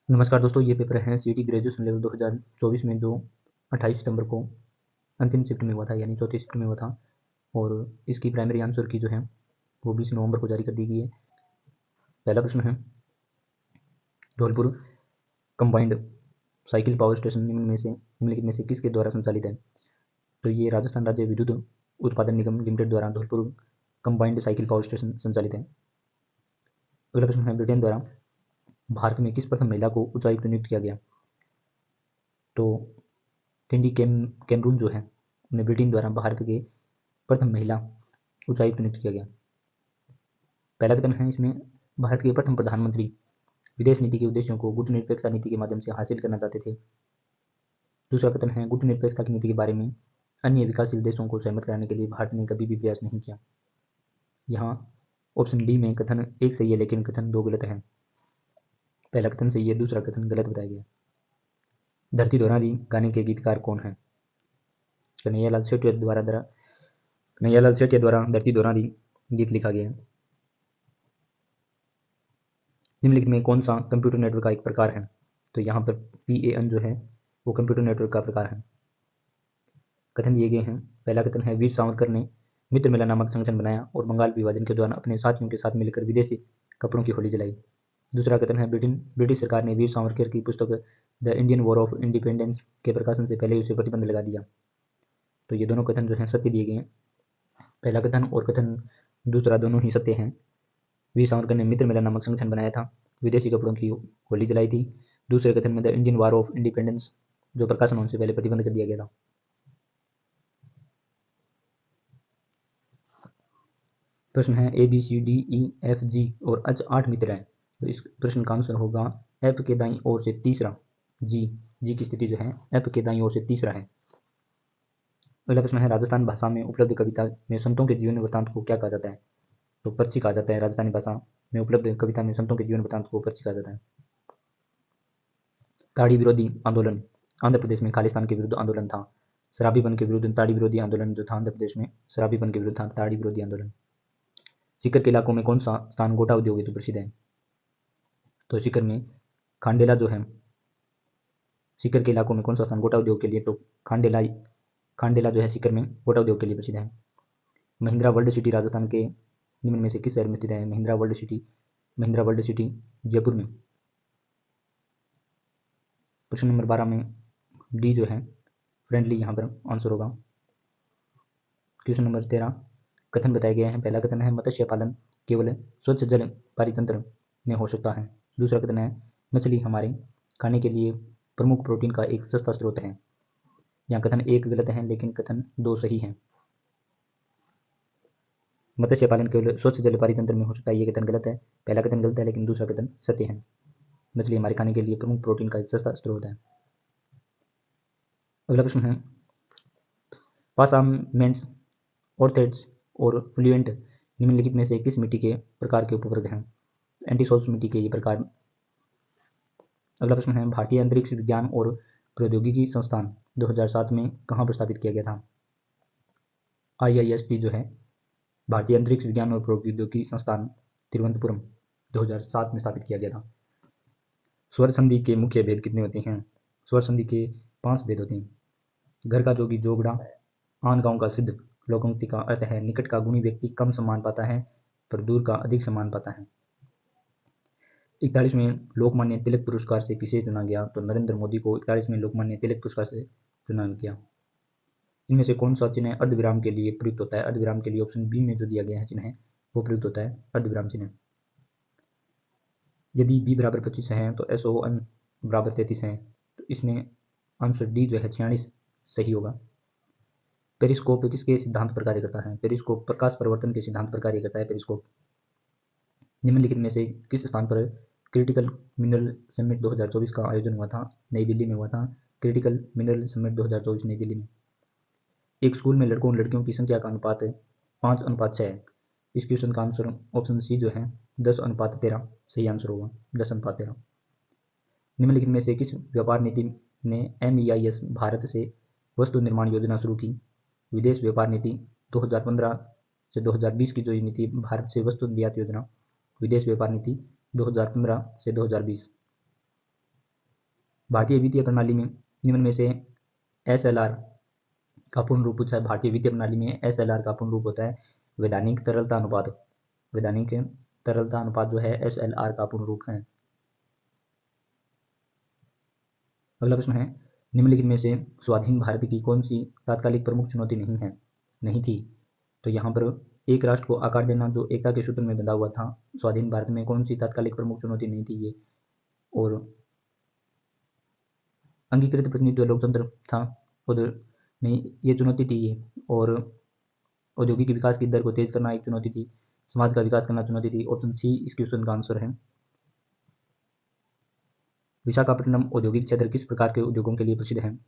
नमस्कार दोस्तों, ये पेपर है सीईटी ग्रेजुएशन लेवल 2024 में जो 28 सितंबर को अंतिम शिफ्ट में हुआ था, यानी चौथी शिफ्ट में हुआ था। और इसकी प्राइमरी आंसर की जो है वो 20 नवंबर को जारी कर दी गई है। पहला प्रश्न है, Dholpur combined cycle power station निम्नलिखित में से किसके द्वारा संचालित है? तो ये राजस्थान राज्य विद्युत उत्पादन निगम लिमिटेड द्वारा Dholpur combined cycle power station संचालित है। अगला प्रश्न है, ब्रिटेन द्वारा भारत में किस प्रथम महिला को उच्चायुक्त नियुक्त किया गया? तो टिंडी कैमरून जो है उन्हें ब्रिटेन द्वारा भारत के प्रथम महिला उच्चायुक्त नियुक्त किया गया। पहला कथन है इसमें, भारत के प्रथम प्रधानमंत्री विदेश नीति के उद्देश्यों को गुटनिरपेक्षता नीति के माध्यम से हासिल करना चाहते थे। दूसरा कथन है, गुटनिरपेक्षता की नीति के बारे में अन्य विकासशील देशों को सहमत कराने के लिए भारत ने कभी भी प्रयास नहीं किया। यहाँ ऑप्शन डी में कथन एक सही है, लेकिन कथन दो गलत है। पहला कथन सही है, दूसरा कथन गलत बताया गया। धरती दोहरा दी गाने के गीतकार कौन है? कन्हैयालाल सेठिया द्वारा धरती दोहरा दी गीत लिखा गया। निम्नलिखित में कौन सा कंप्यूटर नेटवर्क का एक प्रकार है? तो यहाँ पर PAN जो है वो कंप्यूटर नेटवर्क का प्रकार है। कथन दिए गए हैं, पहला कथन है, वीर सावरकर ने मित्र मेला नामक संगठन बनाया और बंगाल विभाजन के दौरान अपने साथियों के साथ मिलकर विदेशी कपड़ों की होली जलाई। दूसरा कथन है, ब्रिटिश सरकार ने वीर सावरकर की पुस्तक the Indian war of independence के प्रकाशन से पहले उसे प्रतिबंध लगा दिया। तो ये दोनों कथन जो हैं सत्य दिए गए हैं। पहला कथन और कथन दूसरा दोनों ही सत्य हैं। वीर सावरकर ने मित्र मेला नामक संगठन बनाया था, विदेशी कपड़ों की होली जलाई थी। दूसरे कथन में the Indian war of independence जो प्रकाशन होने से पहले प्रतिबंध कर दिया गया था। प्रश्न है, ABCDEFG और आज 8 मित्र हैं, तो इस प्रश्न का आंसर होगा F के दाईं ओर से तीसरा जी की स्थिति जो है F के दाईं ओर से तीसरा है। अगला प्रश्न है, राजस्थान भाषा में उपलब्ध कविता में संतों के जीवन वृत्तांत को क्या कहा जाता है? तो पर्ची कहा जाता है। राजस्थानी भाषा में उपलब्ध कविता में संतों के जीवन वृत्तांत को पर्ची कहा जाता है। ताड़ी विरोधी आंदोलन आंध्र प्रदेश में खालिस्तान के विरुद्ध आंदोलन था। शराबीपन के विरुद्ध ताड़ी विरोधी आंदोलन जो था आंध्र प्रदेश में शराबीपन के विरुद्ध था ताड़ी विरोधी आंदोलन। सीकर के इलाकों में कौन सा स्थान गोटा उद्योग हेतु प्रसिद्ध है? तो सीकर में खांडेला जो है, सीकर के इलाकों में कौन सा स्थान गोटा उद्योग के लिए? तो खांडेला जो है सीकर में गोटा उद्योग के लिए प्रसिद्ध है। महिंद्रा वर्ल्ड सिटी राजस्थान के निम्न में से किस शहर में स्थित है? महिंद्रा वर्ल्ड सिटी जयपुर में। प्रश्न नंबर 12 में डी जो है फ्रेंडली यहाँ पर आंसर होगा। क्वेश्चन नंबर 13 कथन बताए गए हैं। पहला कथन है, मत्स्य पालन केवल स्वच्छ जल पारितंत्र में हो सकता है। दूसरा कथन है, मछली हमारे खाने के लिए प्रमुख प्रोटीन का एक सस्ता स्रोत है। यहाँ कथन एक गलत है, लेकिन कथन दो सही है। मत्स्य पालन केवल स्वच्छ जल पारितंत्र में हो सकता है, ये कथन गलत है। पहला कथन गलत है, लेकिन दूसरा कथन सत्य है। मछली हमारे खाने के लिए प्रमुख प्रोटीन का एक सस्ता स्रोत है। अगला प्रश्न है, पासामेंट्स ऑर्थेट्स और फ्लुएंट निम्नलिखित में से किस मिट्टी के प्रकार के उपवर्ग हैं? एंटीसोल्स मिट्टी के ये प्रकार। अगला प्रश्न है, भारतीय अंतरिक्ष विज्ञान और प्रौद्योगिकी संस्थान 2007 में कहाँ प्रस्तावित किया गया था? IIST जो है भारतीय अंतरिक्ष विज्ञान और प्रौद्योगिकी संस्थान तिरुवनंतपुरम 2007 में स्थापित किया गया था। स्वर संधि के मुख्य भेद कितने होते हैं? स्वर संधि के 5 भेद होते हैं। घर का जोगी जोगड़ा, आन गांव का सिद्ध। लोकोक्ति का अर्थ है, निकट का गुणी व्यक्ति कम सम्मान पाता है पर दूर का अधिक सम्मान पाता है। 41वें लोकमान्य तिलक पुरस्कार से किसे चुना गया? तो नरेंद्र मोदी को 41वें लोकमान्य तिलक पुरस्कार से चुना गया। इनमें से कौन सा चिन्ह अर्धविराम के लिए प्रयुक्त होता है? अर्धविराम के लिए ऑप्शन बी में जो दिया गया है चिन्ह है वो प्रयुक्त होता है, अर्धविराम चिन्ह। यदि b बराबर 25 है तो SON बराबर 33 है, तो इसमें आंसर डी जो है 46 सही होगा। पेरिस्कोप किसके सिद्धांत पर कार्य करता है? पेरिस्कोप प्रकाश परिवर्तन के सिद्धांत पर कार्य करता है। पेरिस्कोप निम्नलिखित में से किस स्थान पर क्रिटिकल मिनरल समिट 2024 का आयोजन हुआ था? नई दिल्ली में हुआ था क्रिटिकल मिनरल समिट 2024 नई दिल्ली में। एक स्कूल में लड़कों और लड़कियों की संख्या का अनुपात 5:6 है। इस क्वेश्चन का आंसर ऑप्शन सी जो है 10:13 सही आंसर होगा, 10:13। निम्नलिखित में से किस व्यापार नीति ने MEIS भारत से वस्तु निर्माण योजना शुरू की? विदेश व्यापार नीति 2015 से 2020 की जो ये नीति भारत से वस्तु निर्यात योजना, विदेश व्यापार नीति 2015 से 2020। भारतीय वित्तीय प्रणाली में निम्न में से SLR का पूर्ण रूप पूछा है। भारतीय वित्तीय प्रणाली में SLR का पूर्ण रूप होता है वैधानिक तरलता अनुपात। वैधानिक तरलता अनुपात जो है SLR का पूर्ण रूप है। अगला प्रश्न है, निम्नलिखित में से स्वाधीन भारत की कौन सी तात्कालिक प्रमुख चुनौती नहीं थी? तो यहाँ पर एक राष्ट्र को आकार देना जो एकता के सूत्र में बंधा हुआ था, स्वाधीन भारत में कौन सी तात्कालिक प्रमुख चुनौती नहीं थी ये? और अंगीकृत प्रतिनिधित्व लोकतंत्र था, उधर नहीं ये चुनौती थी ये। और औद्योगिक विकास की दर को तेज करना एक चुनौती थी। समाज का विकास करना चुनौती थी। ऑप्शन सी इस क्वेश्चन का आंसर है। विशाखापट्टनम औद्योगिक क्षेत्र किस प्रकार के उद्योगों के लिए प्रसिद्ध है?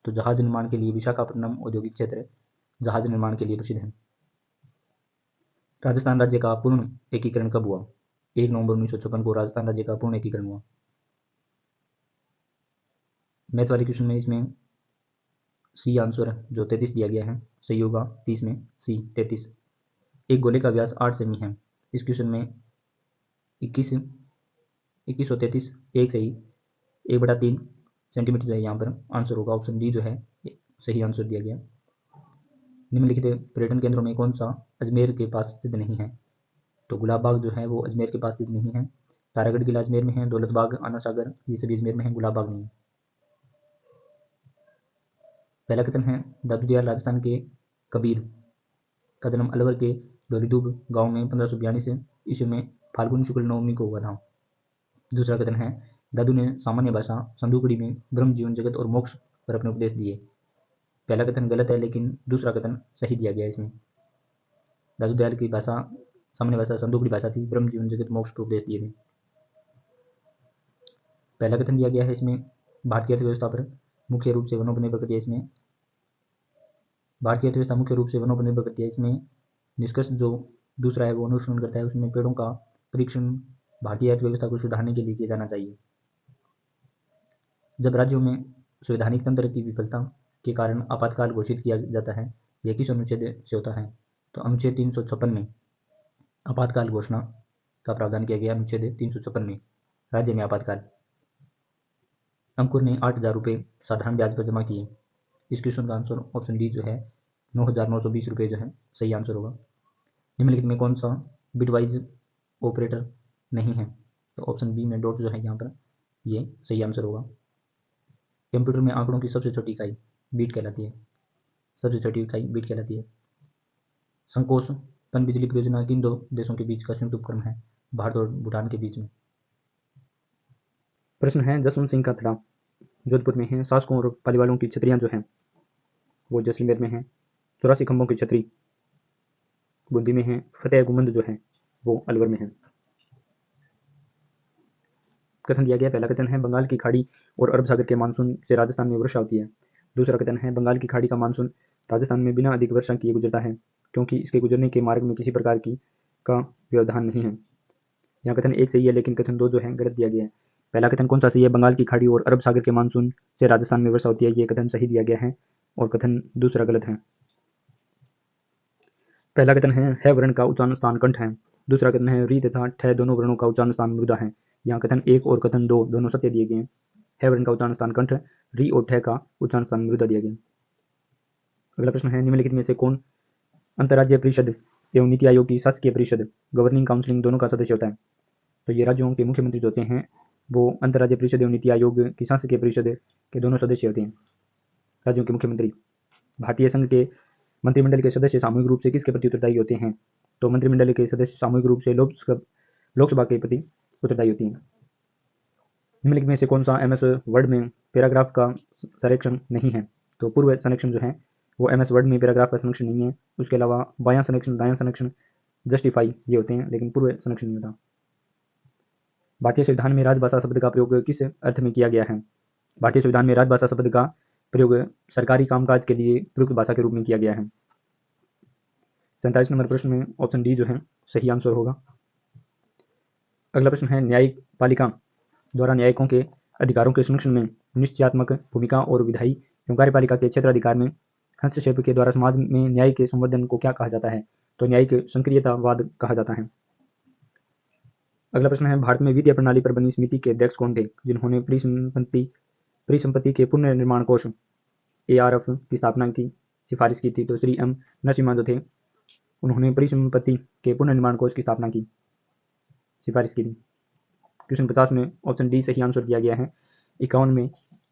तो जहाज निर्माण के लिए विशाखापट्टनम औद्योगिक क्षेत्र जहाज निर्माण के लिए प्रसिद्ध है। राजस्थान राज्य का पूर्ण एकीकरण कब हुआ? 1 नवंबर 1956 को राजस्थान राज्य का पूर्ण एकीकरण हुआ। मैथ वाले क्वेश्चन में इसमें सी आंसर जो 33 दिया गया है सही होगा। 30 में सी 33। एक गोले का व्यास 8 सेमी है। इस क्वेश्चन में 2133 एक सही 1/3 सेंटीमीटर है। यहाँ पर आंसर होगा ऑप्शन डी जो है सही आंसर दिया गया। निम्नलिखित पर्यटन केंद्रों में कौन सा अजमेर के पास स्थित नहीं है? तो गुलाब बाग जो है वो अजमेर के पास स्थित नहीं है। तारागढ़ किला अजमेर में है। दौलत बाग, आना सागर ये सभी अजमेर में है, गुलाब बाग नहीं है। पहला कथन है, दादू दयाल राजस्थान के कबीर का जन्म अलवर के डोलीडूब गांव में 1542 ईस्वी में फाल्गुन शुक्ल नवमी को हुआ था। दूसरा कथन है, दादू ने सामान्य भाषा संदूकड़ी में ब्रह्म, जीवन, जगत और मोक्ष पर अपने उपदेश दिए। पहला कथन गलत है लेकिन दूसरा कथन सही दिया गया है इसमें। दादू दयाल की भाषा सामान्य भाषा संदूकड़ी भाषा थी, ब्रह्म, जीवन, जगत, मोक्ष पर उपदेश दिए थे। पहला कथन दिया गया है इसमें भारतीय अर्थव्यवस्था पर मुख्य रूप से वनों पर निर्भर करती है। इसमें भारतीय अर्थव्यवस्था मुख्य रूप से वनों पर निर्भर करती है। इसमें निष्कर्ष जो दूसरा है वो अनुसरण करता है। उसमें पेड़ों का परीक्षण भारतीय अर्थव्यवस्था को सुधारने के लिए किया जाना चाहिए। जब राज्यों में संवैधानिक तंत्र की विफलता के कारण आपातकाल घोषित किया जाता है, यह किस अनुच्छेद से होता है? तो अनुच्छेद 356 में आपातकाल घोषणा का प्रावधान किया गया। अनुच्छेद 356 में राज्य में आपातकाल। अंकुर ने 8,000 रुपये साधारण ब्याज पर जमा किए। इस क्वेश्चन का आंसर ऑप्शन डी जो है 9,920 रुपये जो है सही आंसर होगा। निम्नलिखित में कौन सा बिटवाइज ऑपरेटर नहीं है? तो ऑप्शन बी में डॉट जो है यहाँ पर ये सही आंसर होगा। कंप्यूटर में आंकड़ों की सबसे छोटी इकाई बीट कहलाती है। सबसे छोटी इकाई बीट कहलाती है। संकोच पनबिजली परियोजना किन दो देशों के बीच का संयुक्त उपक्रम है? भारत और भूटान के बीच में। प्रश्न है, जसवंत सिंह का थड़ा जोधपुर में है। शासकों और पालीवालों की छतरियां जो हैं वो जैसलमेर में है। 84 खंभों की छतरी बूंदी में है। फतेह गुंबद जो है वो अलवर में है। कथन दिया गया, पहला कथन है बंगाल की खाड़ी और अरब सागर के मानसून से राजस्थान में वर्षा होती है। दूसरा कथन है बंगाल की खाड़ी का मानसून राजस्थान में बिना अधिक वर्षा किए गुजरता है क्योंकि इसके गुजरने के मार्ग में किसी प्रकार की का व्यवधान नहीं है। यहाँ कथन एक सही है लेकिन कथन दो जो है गलत दिया गया है। पहला कथन कौन सा सही है? बंगाल की खाड़ी और अरब सागर के मानसून से राजस्थान में वर्षा होती है, ये कथन सही दिया गया है और कथन दूसरा गलत है। पहला कथन है वर्ण का उच्चारण स्थान कंठ है। दूसरा कथन है री तथा ठ दोनों वर्णों का उच्चारण स्थान मृदा है। यहाँ कथन एक और कथन दो दोनों सत्य दिए गए हैं। है वर्ण का उच्चारण स्थान कंठ, री और ठ का उच्चारण स्थान मृदा दिया गया। अगला प्रश्न है, निम्नलिखित में से कौन अंतर्राज्यीय परिषद एवं नीति आयोग की शासकीय परिषद गवर्निंग काउंसिलिंग दोनों का सदस्य होता है? तो ये राज्यों के मुख्यमंत्री जो होते हैं वो अंतर्राज्यीय परिषद एवं नीति आयोग की शासकीय परिषद के दोनों सदस्य होते हैं, राज्यों के मुख्यमंत्री। भारतीय संघ के मंत्रिमंडल के सदस्य सामूहिक रूप से किसके प्रति उत्तरदायी होते हैं? तो मंत्रिमंडल के सदस्य सामूहिक रूप से लोकसभा के प्रति उत्तरदायी होती हैं। निम्नलिखित में से कौन सा एमएस वर्ड में पैराग्राफ का संरक्षण नहीं है? तो पूर्व संरक्षण जो है वो एमएस वर्ड में पैराग्राफ का संरक्षण नहीं है। उसके अलावा बायां संरक्षण, दायां संरक्षण, जस्टिफाई ये होते हैं लेकिन पूर्व संरक्षण नहीं होता। भारतीय संविधान में राजभाषा शब्द का प्रयोग किस अर्थ में किया गया है? भारतीय संविधान में राजभाषा शब्द का प्रयोग सरकारी कामकाज के लिए प्रयुक्त भाषा के रूप में किया गया है। 47 नंबर प्रश्न में ऑप्शन डी जो है सही आंसर होगा। अगला प्रश्न है, न्यायिक पालिका द्वारा न्यायिकों के अधिकारों के संरक्षण में निश्चयात्मक भूमिका और विधायी एवं कार्यपालिका के क्षेत्राधिकार में हस्तक्षेप के द्वारा समाज में न्याय के संवर्धन को क्या कहा जाता है? तो न्यायिक संक्रियतावाद कहा जाता है। अगला प्रश्न है, भारत में वित्तीय प्रणाली पर बनी समिति के अध्यक्ष कौन थे जिन्होंने परिसंपत्ति परिसंपत्ति के पुनर्निर्माण कोष ARF की स्थापना की सिफारिश की थी? तो श्री M नरसिम्हा जो थे उन्होंने परिसंपत्ति के पुनर्निर्माण कोष की स्थापना की सिफारिश की थी। क्वेश्चन 50 में ऑप्शन डी सही आंसर दिया गया है। 51 में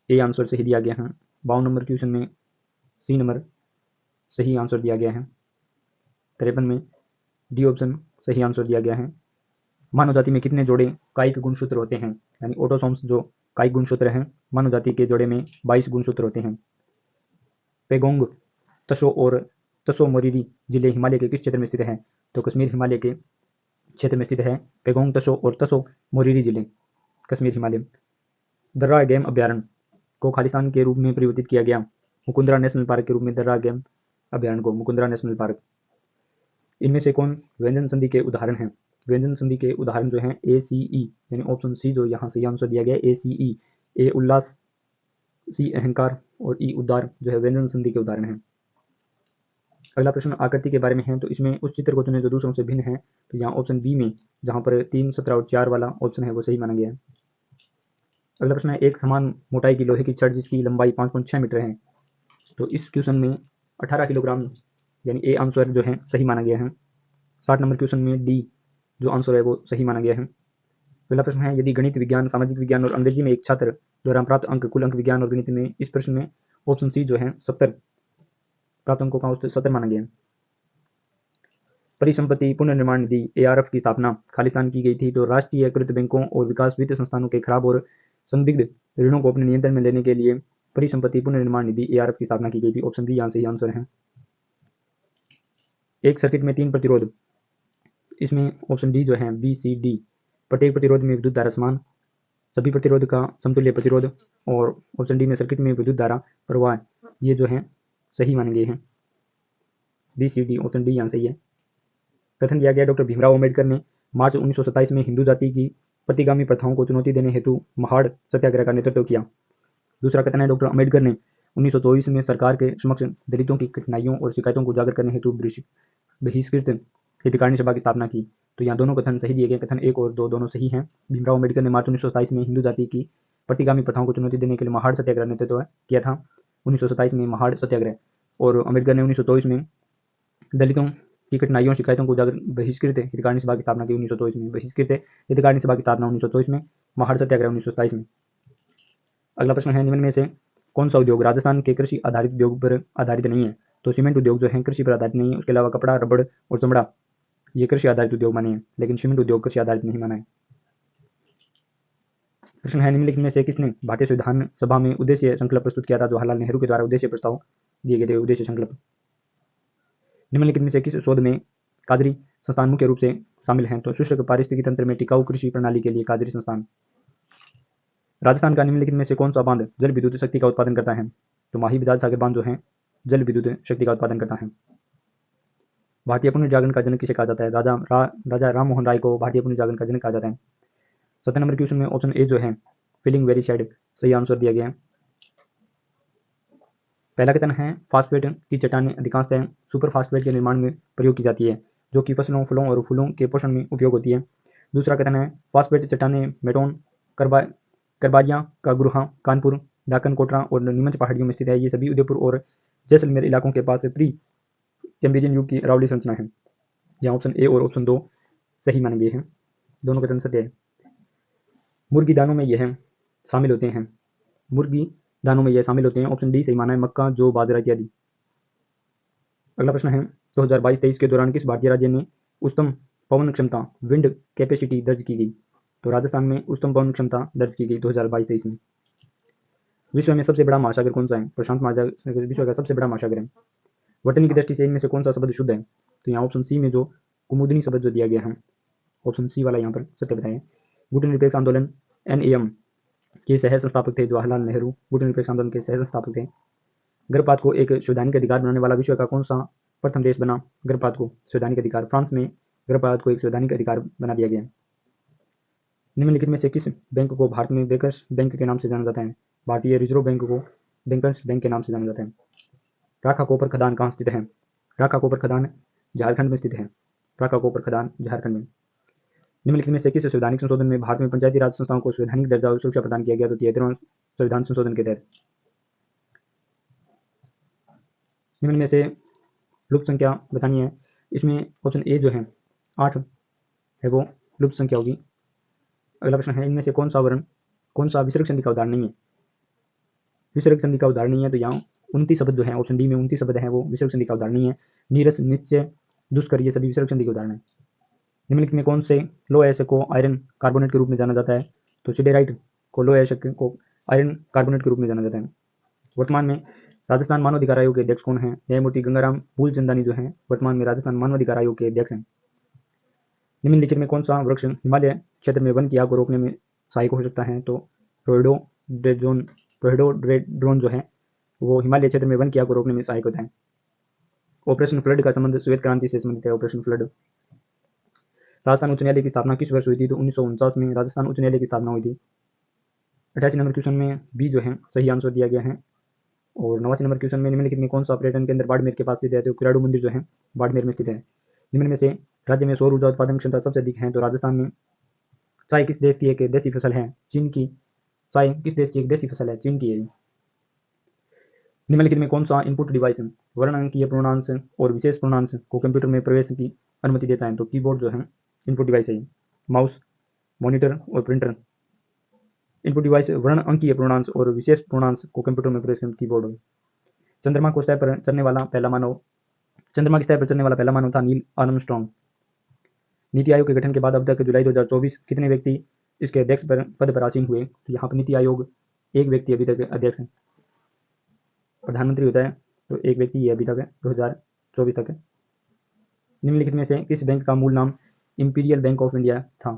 ए आंसर सही दिया गया है। 52 नंबर क्वेश्चन में सी नंबर सही आंसर दिया गया है। 53 में डी ऑप्शन सही आंसर दिया गया है। मानव जाति में कितने जोड़े कायिक गुणसूत्र होते हैं? यानी ऑटोसोम्स जो कायिक गुणसूत्र हैं मानव जाति के जोड़े में 22 गुणसूत्र होते हैं। पेगोंग, तसो और तसो मोरिरी जिले हिमालय के किस क्षेत्र में स्थित है? तो कश्मीर हिमालय के क्षेत्र में स्थित है पेगोंग तसो और तसो मोरिरी जिले, कश्मीर हिमालय। दर्रा गेम अभ्यारण्य को खालिस्तान के रूप में परिवर्तित किया गया मुकुंदरा नेशनल पार्क के रूप में। दर्रा गेम अभ्यारण्य को मुकुंदरा नेशनल पार्क। इनमें से कौन व्यंजन संधि के उदाहरण हैं? व्यंजन संधि के उदाहरण जो हैं ACE, यानी ऑप्शन सी जो यहाँ सही आंसर दिया गया है ACE। ए उल्लास, सी अहंकार और ई उद्गार जो है व्यंजन संधि के उदाहरण हैं। अगला प्रश्न आकृति के बारे में है, तो इसमें उस चित्र को चुने जो दूसरों से भिन्न है। तो यहाँ ऑप्शन बी में जहाँ पर 3, 17 और 4 वाला ऑप्शन है वो सही माना गया है। अगला प्रश्न है एक समान मोटाई की लोहे की छड़ जिसकी लंबाई 5.6 मीटर है। तो इस क्वेश्चन में 18 किलोग्राम यानी ए आंसर जो है सही माना गया है। 60 नंबर क्वेश्चन में डी जो आंसर है वो सही माना गया है। अगला प्रश्न है यदि गणित, विज्ञान, सामाजिक विज्ञान और अंग्रेजी में एक छात्र द्वारा प्राप्त अंक कुल अंक विज्ञान और गणित में, इस प्रश्न में ऑप्शन सी जो है 70 प्राप्त अंकों का 70 माना गया है। परिसंपत्ति पुनर्निर्माण निधि ARF की स्थापना खालिस्तान की गई थी। तो राष्ट्रीयकृत बैंकों और विकास वित्त संस्थानों के खराब और संदिग्ध ऋणों को अपने नियंत्रण में लेने के लिए परिसंपत्ति पुनर्निर्माण निधि ARF की स्थापना की गई थी। ऑप्शन बी यहाँ सही आंसर है। एक सर्किट में 3 प्रतिरोध, इसमें ऑप्शन डी जो है BCD, प्रत्येक प्रतिरोध में विद्युत धारा समान, सभी प्रतिरोध का समतुल्य प्रतिरोध, और ऑप्शन डी में सर्किट में विद्युत धारा प्रवाह, ये जो है सही माने गए हैं। BCD ऑप्शन डी यहाँ सही है। कथन दिया गया डॉक्टर भीमराव अम्बेडकर ने मार्च 1927 में हिंदू जाति की प्रतिगामी प्रथाओं को चुनौती देने हेतु महाड़ सत्याग्रह का नेतृत्व किया। दूसरा कथन है डॉक्टर अम्बेडकर ने 1924 में सरकार के समक्ष दलितों की कठिनाइयों और शिकायतों को उजागर करने हेतु बहिष्कृत हितकारिणी सभा की स्थापना की। तो यहाँ दोनों कथन सही दिए गए, कथन 1 और 2 दोनों सही हैं। भीमराव अम्बेडकर ने मार्च 1927 में हिंदू जाति की प्रतिगामी प्रथाओं को चुनौती देने के लिए महाड़ सत्याग्रह नेतृत्व किया था। 1927 में महाड़ सत्याग्रह, और अम्बेडकर ने 1924 में दलितों की कठिनाइयों शिकायतों को उजागर बहिष्कृत हितकारिणी सभा की स्थापना की 1924 में। बहिष्कृत हितकारिणी सभा की स्थापना 1924 में, महाड़ सत्याग्रह 1927 में। अगला प्रश्न है निम्न में से कौन सा उद्योग राजस्थान के कृषि आधारित उद्योग पर आधारित नहीं है? तो सीमेंट उद्योग जो है कृषि पर आधारित नहीं है। उसके अलावा कपड़ा, रबड़ और चमड़ा ये कृषि आधारित उद्योग माने हैं, लेकिन सीमेंट उद्योग कृषि आधारित नहीं माना है। प्रश्न है निम्नलिखित में से किसने भारतीय संविधान सभा में उद्देश्य संकल्प प्रस्तुत किया था? जवाहरलाल नेहरू के द्वारा उद्देश्य प्रस्ताव दिए गए थे, उद्देश्य संकल्प। निम्नलिखित में से किस शोध में कादरी संस्थान मुख्य रूप से शामिल हैं? तो शुष्क पारिस्थितिकी तंत्र में टिकाऊ कृषि प्रणाली के लिए कादरी संस्थान। राजस्थान का निम्नलिखित में से कौन सा बांध जल विद्युत शक्ति का उत्पादन करता है? तो माही बजाज सागर बांध जो है जल विद्युत शक्ति का उत्पादन करता है। भारतीय पुनर्जागरण का जनक किसे कहा जाता है? राजा राम मोहन राय को भारतीय पुनर्जागरण का जनक कहा जाता है। 7 नंबर क्वेश्चन में ऑप्शन ए जो है फीलिंग वेरी सैड सही आंसर दिया गया है। पहला कथन है फास्फेट की चट्टानें अधिकांशतः सुपर फास्फेट के निर्माण में प्रयोग की जाती है, जो कि फसलों, फलों और फूलों के पोषण में उपयोग होती है। दूसरा कथन है फास्फेट चट्टानें मेटोन, करबाजिया का गुरुहा, कानपुर, डाकन कोटरा और नीमच पहाड़ियों में स्थित है। ये सभी उदयपुर और जैसलमेर इलाकों के पास प्री कैम्ब्रियन युग की अरावली संरचना है। यहाँ ऑप्शन ए और ऑप्शन 2 सही माने गए हैं, दोनों कथन सत्य है। मुर्गी दानों में यह शामिल होते हैं, मुर्गी दानों में यह शामिल होते हैं। ऑप्शन डी सही माना है, मक्का, जौ, बाजरा इत्यादि। अगला प्रश्न है 2022-23 के दौरान किस भारतीय राज्य में उच्चतम पवन क्षमता विंड कैपेसिटी दर्ज की गई? तो राजस्थान में उच्चतम पवन क्षमता दर्ज की गई 2022-23 में। विश्व में सबसे बड़ा महासागर कौन सा है? प्रशांत महासागर विश्व का सबसे बड़ा महासागर है। वर्तनी की दृष्टि से इनमें से कौन सा शब्द शुद्ध है? तो यहाँ ऑप्शन सी में जो कुमुदनी शब्द जो दिया गया है, ऑप्शन सी वाला यहाँ पर सत्य बताया। गुट निरपेक्ष आंदोलन NAM के सह संस्थापक थे जवाहरलाल नेहरू, गुट निरपेक्ष आंदोलन के सह संस्थापक थे। गर्भपात को एक संवैधानिक अधिकार बनाने वाला विश्व का कौन सा प्रथम देश बना? गर्भपात को संवैधानिक अधिकार, फ्रांस में गर्भपात को एक संवैधानिक अधिकार बना दिया गया। निम्नलिखित में से किस बैंक को भारत में बेकर्स बैंक के नाम से जाना जाता है? भारतीय रिजर्व बैंक को बैंकर्स बैंक के नाम से जाना जाता है। राखा कोपर खदान कहाँ स्थित है? राखा कोपर खदान झारखंड में स्थित है। राखा कोपर खदान झारखंड में। निम्नलिखित में से किस संवैधानिक संशोधन में भारत में पंचायती राज संस्थाओं को संवैधानिक दर्जा और सुरक्षा प्रदान किया गया? तो संविधान संशोधन के तहत। निम्न में से लुप्त संख्या बतानी है। इसमें ऑप्शन ए जो है 8 है वो लुप्त संख्या होगी। अगला प्रश्न है, इनमें से कौन सा विसर्ग संधि का उदाहरण नहीं है? विसर्ग संधि का उदाहरण नहीं है तो यहाँ 29 शब्द जो है ऑप्शन डी में 29 शब्द हैं वो विसर्ग संधि का उदाहरण नहीं है। नीरस, निश्चय, दुष्कर ये सभी विसर्ग संधि के उदाहरण है। निम्नलिखित में कौन से लोह अयस्क को आयरन कार्बोनेट के रूप में जाना जाता है? तो सिडेराइट को लोह अयस्क को आयरन कार्बोनेट के रूप में जाना जाता है। वर्तमान में राजस्थान मानवाधिकार आयोग के अध्यक्ष कौन है? न्यायमूर्ति गंगाराम मूलचंदानी जो है वर्तमान में राजस्थान मानवाधिकार आयोग के अध्यक्ष हैं। निम्नलिखित में कौन सा वृक्ष हिमालय क्षेत्र में वन की आग को रोकने में सहायक हो सकता है? तो रोहिडोडेंड्रोन जो है वो हिमालय क्षेत्र में वन की आग को रोकने में सहायक होता है। ऑपरेशन फ्लड का संबंध श्वेत क्रांति से संबंधित है। Operation flood. राजस्थान उच्च न्यायालय की स्थापना किस वर्ष हुई थी? तो 1949 में राजस्थान उच्च न्यायालय की स्थापना हुई थी। 88 नंबर क्वेश्चन में बी जो है सही आंसर दिया गया है। और 89 नंबर क्वेश्चन में निम्नलिखित में कौन सा पर्यटन केंद्र बाड़मेर के पास स्थित है? तो किराड़ू मंदिर जो है बाड़मेर में स्थित है। निम्न में से राज्य में सौर ऊर्जा उत्पादन क्षमता सबसे अधिक है। तो राजस्थान में। चाय किस देश की एक देसी फसल है? चीन की। चाय किस देश की एक देसी फसल है? चीन की है। निम्नलिखित में कौन सा इनपुट डिवाइस वर्णांकीय पूर्णांश और विशेष पूर्णांश को कंप्यूटर में प्रवेश की अनुमति देता है? तो कीबोर्ड जो है इनपुट डिवाइस है। माउस, मॉनिटर और प्रिंटर। इनपुट डिवाइस वर्ण अंकीय पूर्णांश और विशेष पूर्णांश को कंप्यूटर में प्रवेश करने कीबोर्ड है। चंद्रमा की सतह पर चलने वाला पहला मानव था नील आर्मस्ट्रॉन्ग। नीति आयोग के गठन के बाद अब तक जुलाई 2024 कितने व्यक्ति इसके अध्यक्ष पद पर आसीन हुए? तो यहाँ पर नीति आयोग एक व्यक्ति अभी तक अध्यक्ष है। प्रधानमंत्री होता है तो एक व्यक्ति ही अभी तक 2024 तक है। निम्नलिखित में से किस बैंक का मूल नाम इंपीरियल बैंक ऑफ इंडिया था?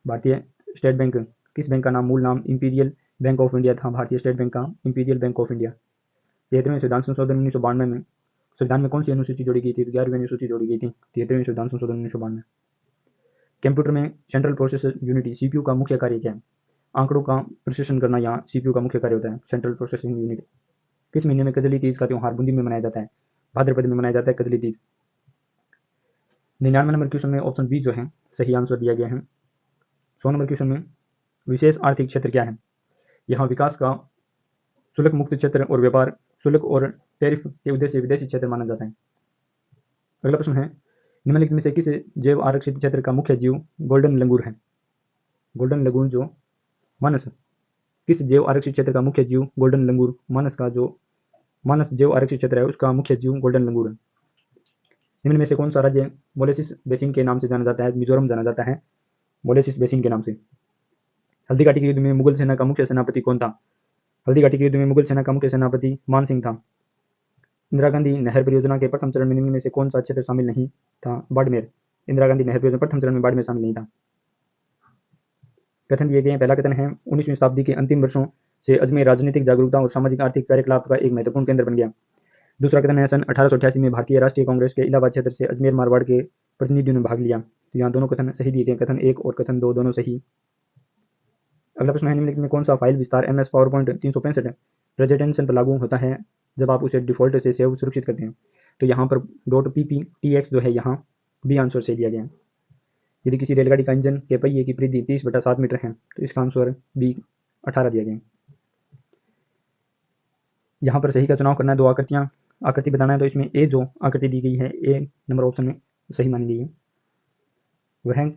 भारतीय स्टेट बैंक। किस बैंक का नाम मूल नाम इंपीरियल बैंक ऑफ इंडिया था? भारतीय स्टेट बैंक का इंपीरियल बैंक ऑफ इंडिया। 73वें संविधान संशोधन 1992 में संविधान में कौन सी अनुसूची जोड़ी गई थी? 11वीं अनुसूची जोड़ी गई थी 73वें संविधान संशोधन 1992 में। कंप्यूटर में सेंट्रल प्रोसेस यूनिट सीपीयू का मुख्य कार्य क्या है? आंकड़ों का प्रोसेसिंग करना यहाँ सीपीयू का मुख्य कार्य होता है, सेंट्रल प्रोसेसिंग यूनिट। किस महीने में कजली तीज का त्यौहार बूंदी में मनाया जाता है? भाद्रपद में मनाया जाता है कजली तीज। 99 नंबर क्वेश्चन में ऑप्शन बी जो है सही आंसर दिया गया है। 100 नंबर क्वेश्चन में विशेष आर्थिक क्षेत्र क्या है? यहाँ विकास का शुल्क मुक्त क्षेत्र और व्यापार शुल्क और टैरिफ के उद्देश्य से विदेशी क्षेत्र माना जाता है। अगला प्रश्न है, निम्नलिखित में से किस जैव आरक्षित क्षेत्र का मुख्य जीव गोल्डन लंगूर है? गोल्डन लंगूर जो मानस, किस जैव आरक्षित क्षेत्र का मुख्य जीव गोल्डन लंगूर? मानस जैव आरक्षित क्षेत्र है उसका मुख्य जीव गोल्डन लंगूर है। निम्न में से कौन सा राज्य मोलेसिस बेसिन के नाम से जाना जाता है? मिजोरम जाना जाता है मोलेसिस बेसिन के नाम से। हल्दी घाटी के युद्ध में मुगल सेना का मुख्य सेनापति कौन था? हल्दी घाटी के युद्ध में मुगल सेना का मुख्य सेनापति मान सिंह था। इंदिरा गांधी नहर परियोजना के प्रथम चरण में निम्न में से कौन सा क्षेत्र शामिल नहीं था? बाड़मेर। इंदिरा गांधी नहर परियोजना प्रथम चरण में बाड़मेर शामिल नहीं था। कथन दिए गए। पहला कथन है 19वीं शताब्दी के अंतिम वर्षों से अजमेर राजनीतिक जागरूकता और सामाजिक आर्थिक कार्यकलाप का एक महत्वपूर्ण केंद्र बन गया। दूसरा कथन है सन 1888 में भारतीय राष्ट्रीय कांग्रेस के इलाहाबाद क्षेत्र से अजमेर मारवाड़ के प्रतिनिधियों ने भाग लिया। तो यहाँ दोनों कथन सही दिए गए, कथन 1 और कथन 2 दोनों सही। अगला प्रश्न है, निम्नलिखित में कौन सा फाइल विस्तार MS पावरपॉइंट 365 प्रेजेंटेशन पर लागू होता है जब आप उसे डिफॉल्ट से सेव सुरक्षित करते हैं? तो यहाँ पर .pptx जो है यहाँ बी आंसर से दिया गया है। यदि किसी रेलगाड़ी का इंजन के पहिए की परिधि 30/7 मीटर है तो इसका आंसर बी 18 दिया गया है। यहाँ पर सही का चुनाव करना है। दो आकृति बताना है तो इसमें ए जो आकृति दी गई है ए नंबर ऑप्शन में सही मानी गई है। वह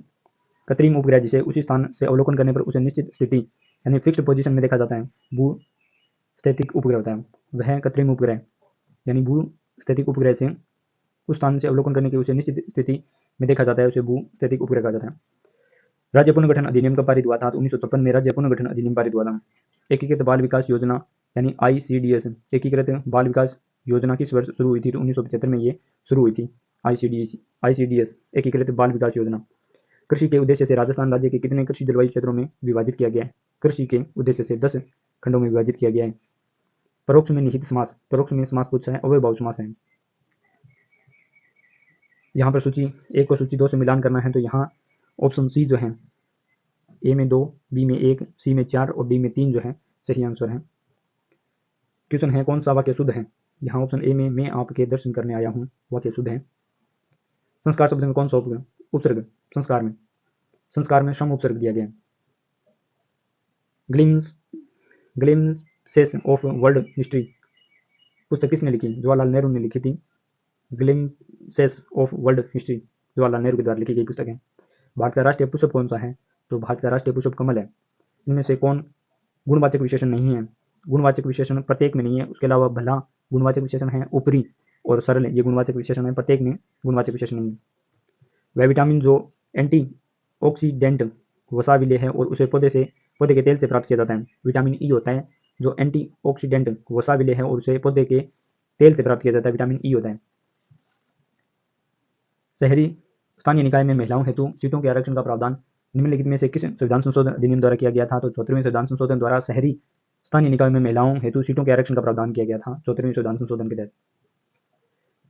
कृत्रिम उपग्रह जिसे उसी स्थान से अवलोकन करने पर उसे निश्चित स्थिति यानी फिक्स्ड पोजीशन में देखा जाता है भू स्थैतिक उपग्रह होता है। वह कृत्रिम उपग्रह यानी भू स्थैतिक उपग्रह से उस स्थान से अवलोकन करने की उसे निश्चित स्थिति में देखा जाता है उसे भू स्थैतिक उपग्रह कहा जाता है। राज्य पुनर्गठन अधिनियम कब पारित हुआ था? तो 1956 में राज्य पुनर्गठन अधिनियम पारित हुआ था। एकीकृत बाल विकास योजना यानी ICDS एकीकृत बाल विकास योजना किस वर्ष शुरू हुई थी? तो 1975 में ये शुरू हुई थी ICDS एकीकृत बाल विकास योजना। कृषि के उद्देश्य से राजस्थान राज्य के कितने कृषि जलवायु क्षेत्रों में विभाजित किया गया है? कृषि के उद्देश्य से 10 खंडों में विभाजित किया गया है। परोक्ष में निहित समास, परोक्ष में समास पूछा है, अव्ययभाव समास है। यहाँ पर सूची 1 और सूची 2 से मिलान करना है तो यहाँ ऑप्शन सी जो है ए में 2, बी में 1, सी में 4 और डी में 3 जो है सही आंसर है। क्वेश्चन है कौन सा वाक्य शुद्ध है? यहाँ ऑप्शन ए में मैं आपके दर्शन करने आया हूँ वाक्य शुद्ध है। संस्कार शब्द में कौन सा उपसर्ग? संस्कार में श्रम उपसर्ग दिया गया। Glimpse glimpses of world history पुस्तक किसने लिखी? जवाहरलाल नेहरू ने लिखी थी। Glimpses of world history Jawaharlal Nehru के द्वारा लिखी गई पुस्तक है। भारत का राष्ट्रीय पुष्प कौन सा है? तो भारत का राष्ट्रीय पुष्प कमल है। इनमें से कौन गुणवाचक विशेषण नहीं है? गुणवाचक विशेषण प्रत्येक में नहीं है, उसके अलावा भला गुणवाचक विशेषण है, ऊपरी और सरल ये गुणवाचक विशेषण है, प्रत्येक में गुणवाचक विशेषण नहीं है। वह विटामिन जो एंटीऑक्सीडेंट वसा विलेय है और उसे पौधे के तेल से प्राप्त किया जाता है। विटामिन ई होता है जो एंटीऑक्सीडेंट वसा विलेय है और उसे पौधे के तेल से प्राप्त किया जाता है, विटामिन ई होता है। शहरी स्थानीय निकाय में महिलाओं हेतु सीटों के आरक्षण का प्रावधान निम्नलिखित में से किस संविधान संशोधन अधिनियम द्वारा किया गया था? तो 74वें संविधान संशोधन द्वारा शहरी स्थानीय निकाय में महिलाओं हेतु सीटों के आरक्षण का प्रावधान किया गया था, 74वें संविधान संशोधन के तहत।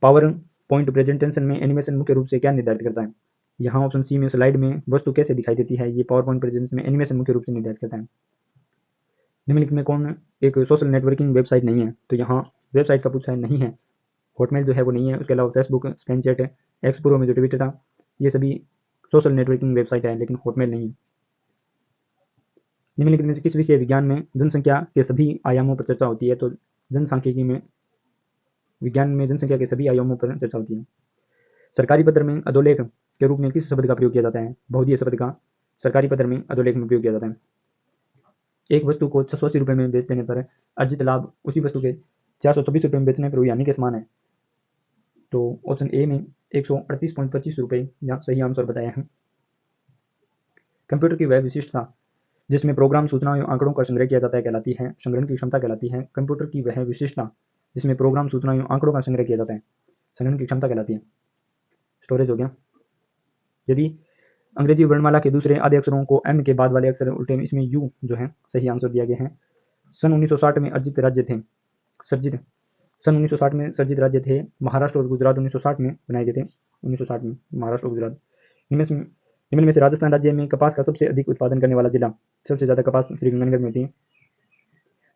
पावर पॉइंट प्रेजेंटेशन में एनिमेशन मुख्य रूप से क्या निर्धारित करता है? यहाँ ऑप्शन सी में स्लाइड में वस्तु कैसे दिखाई देती है, ये पावर पॉइंट प्रेजेंटेशन में एनिमेशन मुख्य रूप से निर्धारित करता है। निम्नलिखित में कौन एक सोशल नेटवर्किंग वेबसाइट नहीं है? तो यहाँ वेबसाइट का पूछा है, नहीं है। हॉटमेल जो है वो नहीं है, उसके अलावा फेसबुक, स्पेनचैट, एक्स प्रो में जो ट्विटर था, ये सभी सोशल नेटवर्किंग वेबसाइट है, लेकिन हॉटमेल नहीं है। निम्नलिखित में से किस विषय विज्ञान में जनसंख्या के सभी आयामों पर चर्चा होती है? तो जनसांख्यिकी में विज्ञान में जनसंख्या के सभी आयामों पर चर्चा होती है। सरकारी पत्र में अधोलेख के रूप में किस शब्द का प्रयोग किया जाता है? बहुधीय शब्द का सरकारी पत्र में अधोलेख में प्रयोग किया जाता है। एक वस्तु को 680 रुपये में बेच देने पर अर्जित लाभ उसी वस्तु के 426 रुपये में बेचने पर हुई हानि के समान है। तो ऑप्शन ए में 138.25 रुपये यहाँ सही आंसर बताया है। कंप्यूटर की वह विशिष्टता जिसमें प्रोग्राम सूचनाओं एवं आंकड़ों का संग्रह किया जाता है कहलाती है संग्रहण की क्षमता कहलाती है। कंप्यूटर की वह विशिष्टता जिसमें प्रोग्राम सूचनाओं एवं आंकड़ों का संग्रह किया जाता है संग्रहण की क्षमता कहलाती है। स्टोरेज हो गया। यदि अंग्रेजी वर्णमाला के दूसरे आधे अक्षरों को एम के बाद वाले अक्षर उल्टे में, इसमें यू जो है सही आंसर दिया गया है। सन 1960 में अर्जित राज्य थे सर्जित सन 1960 में सर्जित राज्य थे महाराष्ट्र और गुजरात 1960 में बनाए गए थे। 1960 में महाराष्ट्र और गुजरात। निम्न में से राजस्थान राज्य में कपास का सबसे अधिक उत्पादन करने वाला जिला, सबसे ज्यादा कपास श्रीगंगानगर में होती है।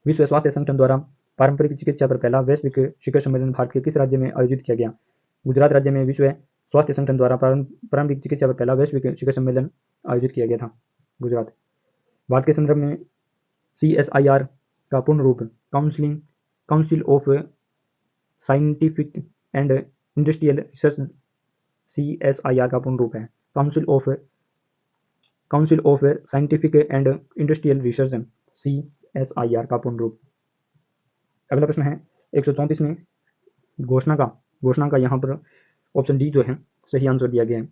विश्व स्वास्थ्य संगठन द्वारा पारंपरिक चिकित्सा पर पहला वैश्विक शिखर सम्मेलन भारत के किस राज्य में आयोजित किया गया? गुजरात राज्य में विश्व स्वास्थ्य संगठन द्वारा पारंपरिक चिकित्सा पर पहला वैश्विक शिखर सम्मेलन आयोजित किया गया था, गुजरात। भारत के संदर्भ में CSIR का पूर्ण रूप council of scientific and industrial research, CSIR का पूर्ण रूप है council of scientific and industrial research, CSIR का पूर्ण रूप। अगला प्रश्न है 134 में घोषणा का यहाँ पर ऑप्शन डी जो है सही आंसर दिया गया है।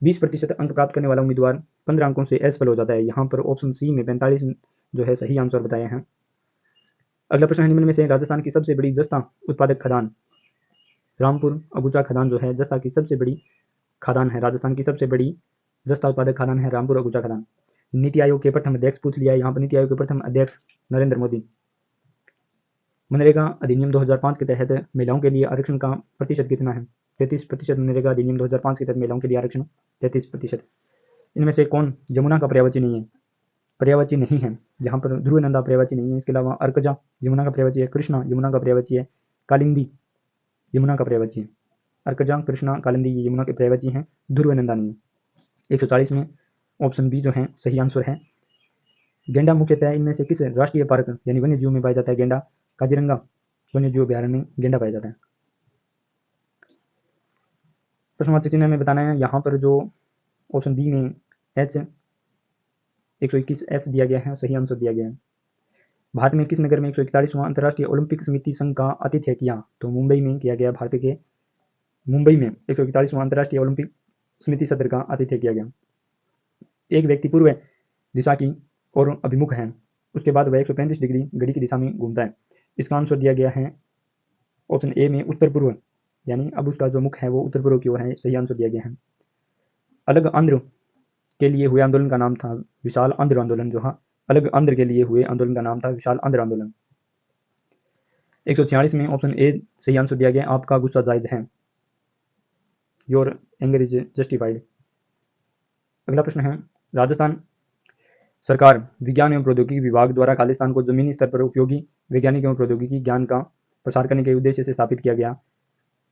20% अंक प्राप्त करने वाला उम्मीदवार 15 अंकों से असफल हो जाता है। यहाँ पर ऑप्शन सी में 45 जो है सही आंसर बताया है। अगला प्रश्न है निम्न में से राजस्थान की सबसे बड़ी जस्ता उत्पादक खदान, रामपुर अगुचा खदान जो है जस्ता की सबसे बड़ी खदान है। राजस्थान की सबसे बड़ी जस्ता उत्पादक खदान है रामपुर अगुचा खदान। नीति आयोग के प्रथम अध्यक्ष पूछ लिया है यहाँ पर। नीति आयोग के प्रथम अध्यक्ष नरेंद्र मोदी। मनरेगा अधिनियम 2005 के तहत महिलाओं के लिए आरक्षण का प्रतिशत कितना है? 33%। मनरेगा अधिनियम 2005 के तहत महिलाओं के लिए आरक्षण 33%। इनमें से कौन यमुना का पर्यायवाची नहीं है? पर्यायवाची नहीं है यहाँ पर ध्रुवनंदा पर्यायवाची नहीं है। इसके अलावा अर्कजा यमुना का पर्यायवाची है, कृष्णा यमुना का पर्यायवाची है, कालिंदी यमुना का पर्यायवाची है। अर्कजा, कृष्णा, कालिंदी ये यमुना के पर्यायवाची हैं, ध्रुवनंदा नहीं है। 140 में ऑप्शन बी जो है सही आंसर है। गेंडा मुख्यतः इनमें से किस राष्ट्रीय पार्क यानी वन्य जीव में पाया जाता है? गेंडा काजीरंगा वन्य जीव अभ्यारण्य में गेंडा पाया जाता है। प्रश्नवाचक चिन्ह में बताना है यहाँ पर जो ऑप्शन बी में H 121F दिया गया है सही आंसर दिया गया है। भारत में किस नगर में 141वां अंतर्राष्ट्रीय ओलंपिक समिति संघ का आतिथ्य किया? तो मुंबई में किया गया। भारत के मुंबई में 141वां अंतर्राष्ट्रीय ओलंपिक समिति सत्र का आतिथ्य किया गया। एक व्यक्ति पूर्व दिशा की ओर अभिमुख है, उसके बाद वह 135 डिग्री घड़ी की दिशा में घूमता है। इसका आंसर दिया गया है ऑप्शन ए में उत्तर पूर्व, यानी अब उसका जो मुख है वो उत्तर पूर्व की ओर है, सही आंसर दिया गया है। अलग आंध्र के लिए हुए आंदोलन का नाम था विशाल आंध्र आंदोलन। जो हाँ अलग आंध्र के लिए हुए आंदोलन का नाम था विशाल आंध्र आंदोलन। 146 में ऑप्शन ए सही आंसर दिया गया, आपका गुस्सा जायज है, योर एंगर इज जस्टिफाइड। अगला प्रश्न है राजस्थान सरकार विज्ञान एवं प्रौद्योगिकी विभाग द्वारा खालिस्तान को जमीनी स्तर पर उपयोगी वैज्ञानिक एवं प्रौद्योगिकी ज्ञान का प्रसार करने के उद्देश्य से स्थापित किया गया।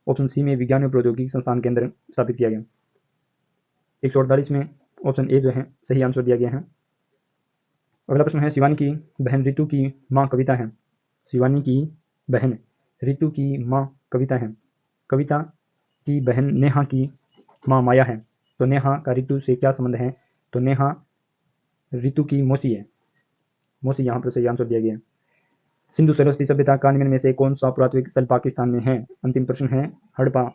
ऑप्शन सी में विज्ञान एवं प्रौद्योगिकी संस्थान केंद्र स्थापित किया गया। 148 में ऑप्शन ए जो है सही आंसर दिया गया है। अगला प्रश्न है, शिवानी की बहन रितु की माँ कविता है। शिवानी की बहन रितु की माँ कविता है। कविता की बहन नेहा की माँ माया है। तो नेहा का रितु से क्या संबंध है? तो नेहा रितु की मौसी है। मौसी यहाँ पर सही आंसर दिया गया है। सिंधु सरस्वती सभ्यता का निम्न में से कौन सा पुरातात्विक स्थल पाकिस्तान में है? अंतिम प्रश्न है, हड़प्पा।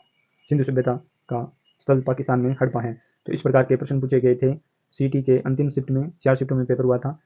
सिंधु सभ्यता का स्थल पाकिस्तान में हड़प्पा है। तो इस प्रकार के प्रश्न पूछे गए थे। सीटी के अंतिम शिफ्ट में 4 शिफ्टों में पेपर हुआ था।